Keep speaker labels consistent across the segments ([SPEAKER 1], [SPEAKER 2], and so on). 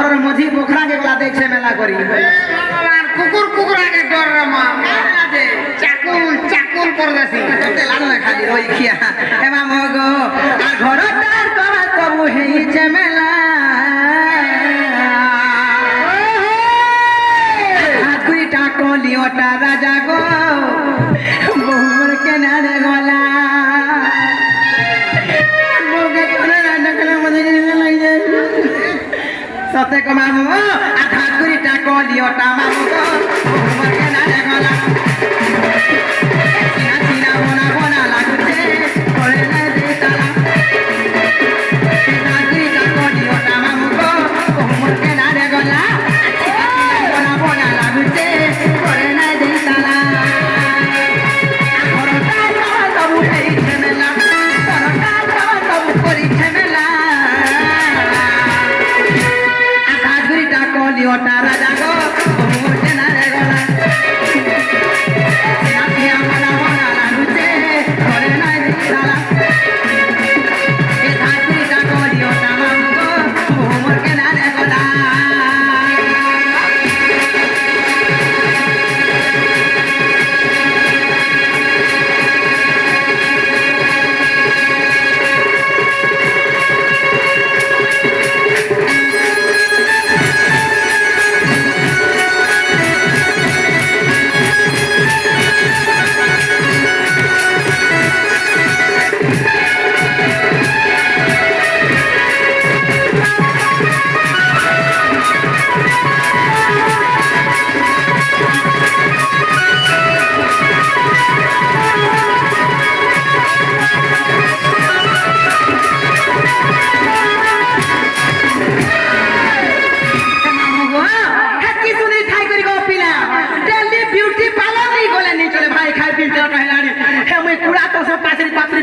[SPEAKER 1] घर मझी पोखरा के गला देख से मेला करी
[SPEAKER 2] भगवान कुकुर कुकुरा के डर रे मां चाकुल चाकुल कर देसी
[SPEAKER 1] ते लाडो खाली रोई खिया एमा मगो आ घर तार तोरा सब हेई छे मेला हाकुईटा कोलियोटा राजा गो बहुमर के नारे गला मोगे तोरा नकला मदे लई जाय सते को मामू आ हाकुईटा कोलियोटा मामू गो बहुमर के नारे गला राजा गो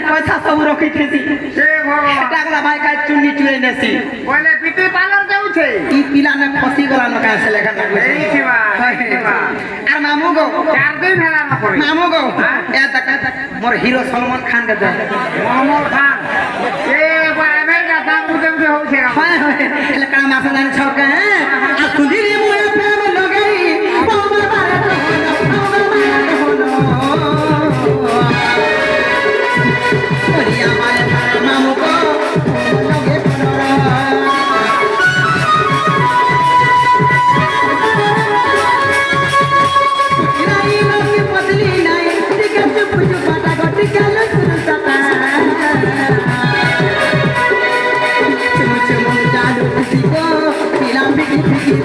[SPEAKER 1] पैसा सब रखी थी
[SPEAKER 2] हे भगवान
[SPEAKER 1] टाकला भाई का चुन्नी चुरे नेसी
[SPEAKER 2] बोले ब्यूटी पार्लर जाऊ छे
[SPEAKER 1] ई पिला ने फसी गला न का से लेखा न
[SPEAKER 2] एई छिबा
[SPEAKER 1] आ मामू गो
[SPEAKER 2] 4 दिन भेला न करे
[SPEAKER 1] मामू गो ए तक मोर हीरो सलमान खान के दे
[SPEAKER 2] मोहम्मद खान ए बाबे का दाम उदम से हो छे
[SPEAKER 1] हाय हाय लकड़ा मासा दान छौक आ सुधीर मुए प्रेम लगई बाबा भारत हो ओरिया माय मामू को लगे पनरा इनाई लगे पतली नाई टिकट पुजु पाटा गटी केल सुरता चुमु चुमु चालू खुशी को पीला बिकी बिकी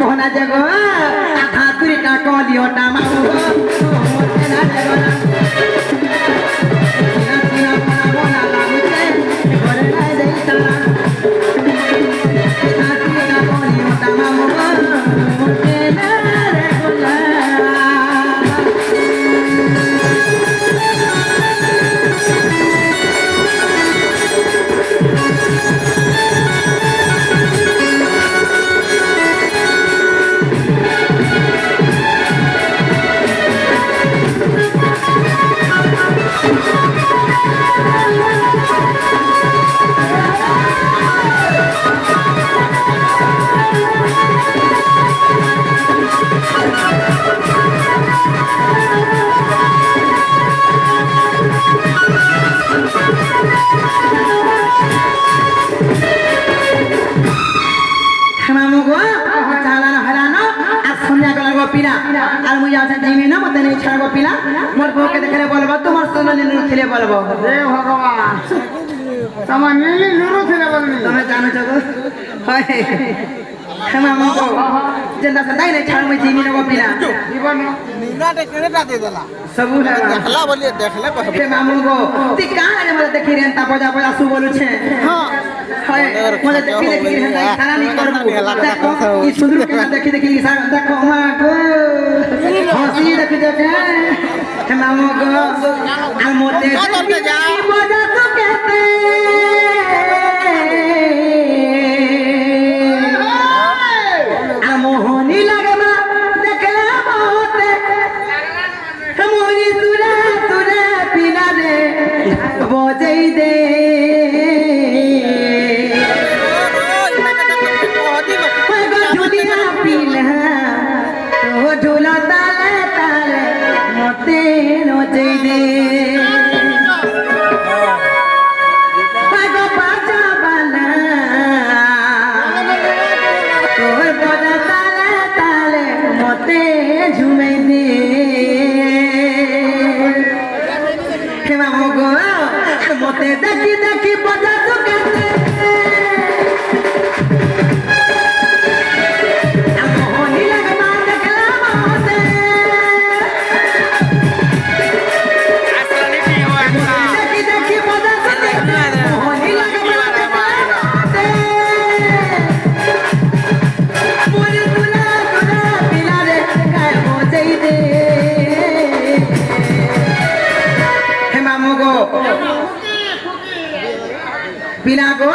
[SPEAKER 1] कहना जगो आधा तुरी का कलियो टामा हो कहना जगो सीना सीना बना बना लागुते घरे नाही देता आधा तुरी का कलियो टामा हो कहना रे गोला पिला और मुझे आसे जीवी ना मत नहीं छाड़ो पिला मोर बो के देखले बोलबा तुम्हार सन सुनो निनु थिले बोलबो
[SPEAKER 2] हे भगवान तम नीली नुरु थिले बोलनी
[SPEAKER 1] तमे जानो छगो हाय हेमा मको जेंदा सदाई नै छाड़ में जीनी नको पिना
[SPEAKER 2] जीवन
[SPEAKER 3] निराटे केनेटा दे देला
[SPEAKER 1] सबु है
[SPEAKER 3] देखला बोलिए देखले कहबे
[SPEAKER 1] हे मामू को ती कहां रे मते देखि रेन ता बजा बजा सु बोलु छे
[SPEAKER 3] हां
[SPEAKER 1] हाय मते देखि देखि रेन ता खाना नहीं करबो देखो ई सुंदर के देखि देखि देखो मा को हंसी देखि देखि हे मामू को आ मोते बजा तो कहते मोहनी लगवा देखला मोते मोनी तुरा तुरा पिला दे बजई दे झुलिया पिला तो झूला ताले ताले मोते नोचई दे पाचा बाला तोर बजा ताले ताले मोते झुमे दे केमा मगो मोते देखि देखि बजा तो कहते मोहनी लगमा देखला मोते देखि देखि बजा तो कहते मोहनी लगमा देखला मोते मोनी तुला तुला पिला रे काय बजई दे हे मामू गो पिला गो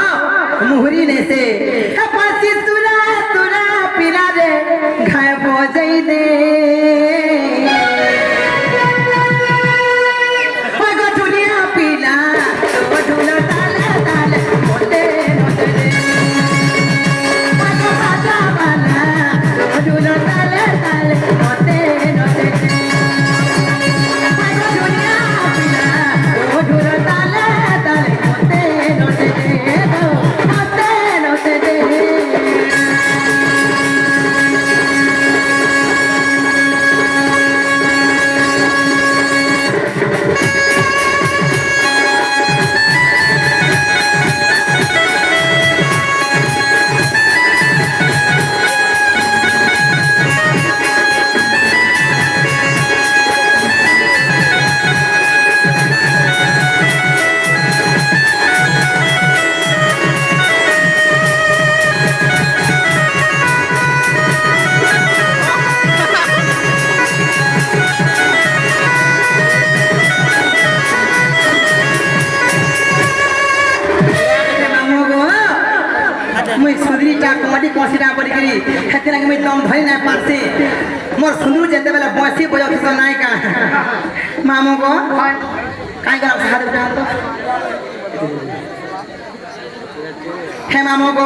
[SPEAKER 1] मुहरी ने से पासी तुला तुला पिला रे काय बजई दे गो दुनिया पिला तो ढोला ताले ताले मोटे नोटे दे पाचा वाला ढोला ताले ताले मोटे नोटे दे दुनिया पिला तो ढोला ताले ताले मोटे नोटे दे मोटे नोटे दे मुई सुंदरी चा कमटी कसिडा पड़ी करी हेते लगे मुई दम धरि ना पारसी मोर सुंदरू जेते बेला बसी बजाउ तो नाय का मामो को काई करा सादे जान तो हे मामो को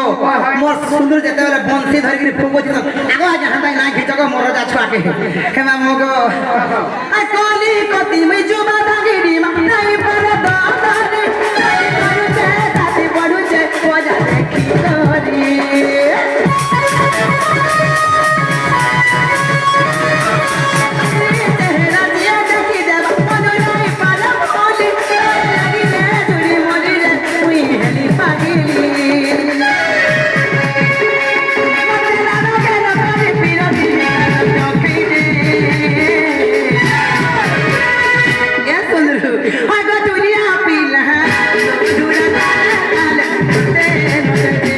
[SPEAKER 1] मोर सुंदरू जेते बेला बंसी धरि करी फुको तो आगो आज हंताई ना खिचको मोर जा छुआ के हे मामो को आ कोली कति मुई जुबा दागिरी मा नाई पर दातारे नाई करू जे दाती बडू जे बजा देखी तोरी तेरा दिया देखी देवा मनो नाई पाला मोली लगी ले जुड़ी मोली रे मुई हेली पागिली मतेरा रोगे रोगे पीरो दिया रोकी दे ये सुन रू आगो दुनिया पीला दूरा ताले ते नोटे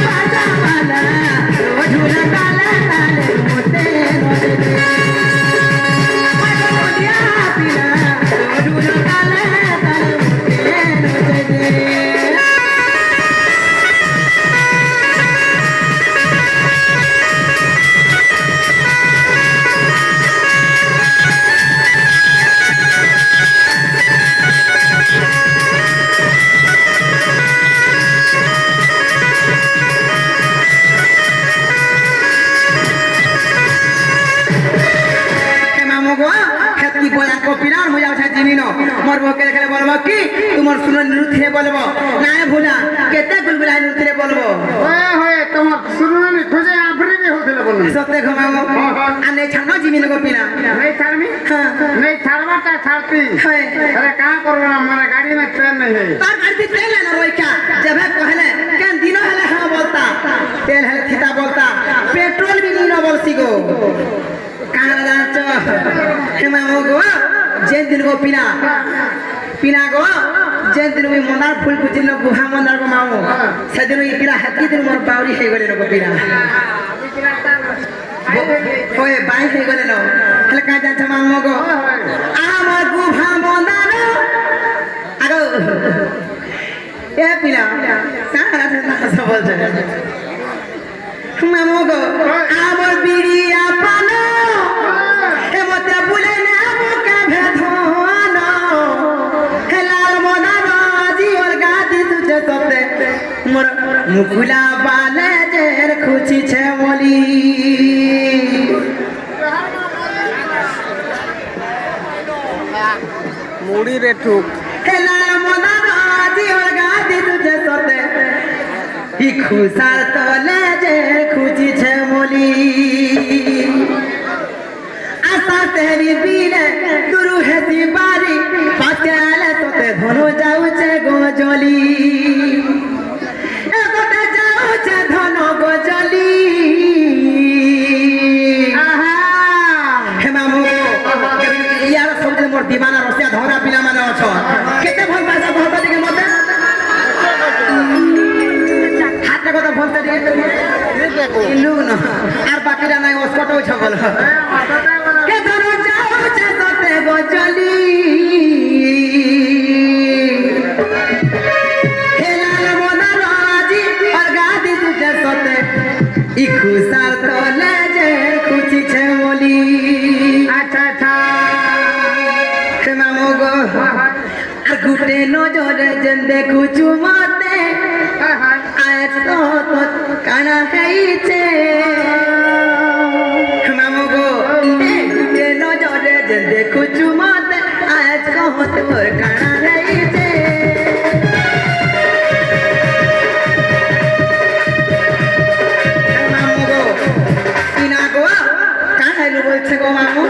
[SPEAKER 1] पाचा वाला झूला ताले ताले मोटे नोटे दुनिया पीला झूला ताले ताले मोटे नोटे खेती बोला को पिनार मुजा उठा जिमिनो मोर बोके खेले बोलबो की तुमर सुनो नृत्य बोलबो नाय भूला केते गुलगुला नृत्य बोलबो
[SPEAKER 2] होए होए तुम सुनने खोजे आफरी भी होतले बोल
[SPEAKER 1] সত্যি ঘুমাবো আর নেই ছাড়ো জিমিন গো পিলা
[SPEAKER 2] नहीं छाड़मी
[SPEAKER 1] হ্যাঁ
[SPEAKER 2] नहीं छाड़वाता छाड़ती
[SPEAKER 1] হ্যাঁ
[SPEAKER 2] अरे कहाँ करबो ना हमारे गाड़ी में ट्रेन नहीं है
[SPEAKER 1] तार गाड़ी तेल है ना रोई क्या जब है कहले क्या दिनो है हाँ बोलता तेल है थीता बोलता पेट्रोल भी नहीं ना बोल सिगो कहाँ जाचो हेमामो गो जेन दिन गो पिना पिना गो जेन दिन में मंदार फूल कुचिन लो गुहा मंदार को माओ से दिन में पिना हकी दिन मोर बावरी है गले नो पिना होए बाई है गले नो हले कहाँ जाचो मामो गो आमर गुहा मंदार आगो ए पिला कहाँ रहते हैं सब बोलते मामो गो आमर बिड़िया पानो ए मोते बुले ना मुका भेधोनो हे लाल मोदानो जी और गादी तुझे सोते मोर मुकुला बाले जेर खुची छे मोली
[SPEAKER 3] মুড়ি রে ঠুক
[SPEAKER 1] हे लाल मोदानो जी और गादी तुझे सोते ही खुसार तोले जेर खुची छे मोली आशा तेरी बीने दुरु है दीवारी पात्याले तोते धनु जाउचे गोजली ए तोते जाउचे धनु गोजली
[SPEAKER 2] आहा
[SPEAKER 1] हे मामू यार सब मोर दीवाना रसिया धरा पिला माने अछ केते भल पासा कहत दिके मते हाथ को तो भलते दिके इलु न आर बाकीरा নাই ওসকটো ছবল के धनु जाउचे तोते गोजली हे लाल मोदाराजी और गादी तुझे सोते ई खुसार तोले जे खुची छे मोली
[SPEAKER 2] अच्छा अच्छा
[SPEAKER 1] हे मामो गो আর গুটে নজরে যেন দেখু চুমাতে আজ তো কানা হইছে মামো গো গুটে নজরে যেন দেখু চুমাতে আজ কহ তোর কানা হইছে মামো গো ইনা গো কাহাইলু বলছে গো মামু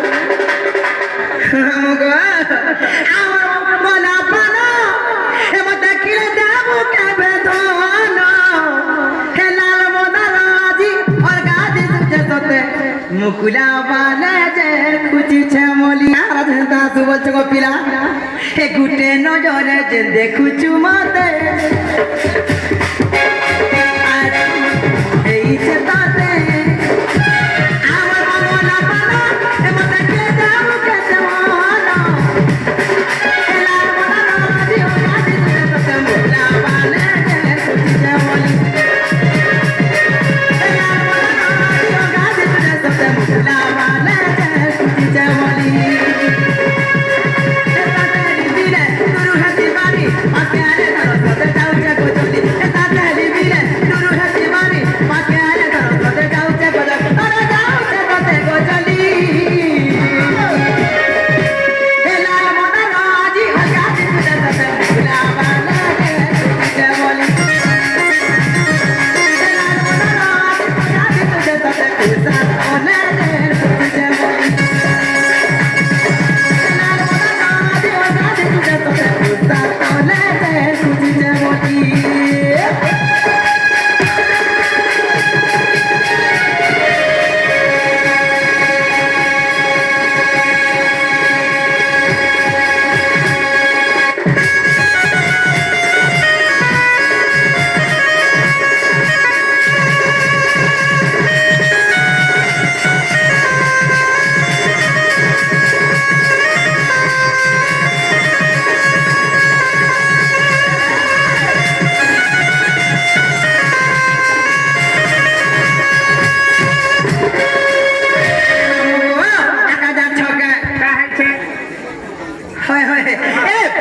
[SPEAKER 1] মামু গো আমার মনা পানো এ মতে কিরে দেবো কেবে ধনো হে লাল মোদারাজি और गादी तुझे सोते मुकुला बाले जे खुची छे मोली राधा सुबल चको पिला हे गुटे नजरे जे देखु चुमाते आज এই যে তাতে আমার মনা পানো এ মতে কিরে দেবো কেবে ধনো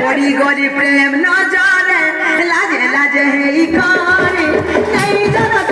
[SPEAKER 1] पड़ी गोरी प्रेम न जाने लाजे लाजे ही खाने नहीं जाना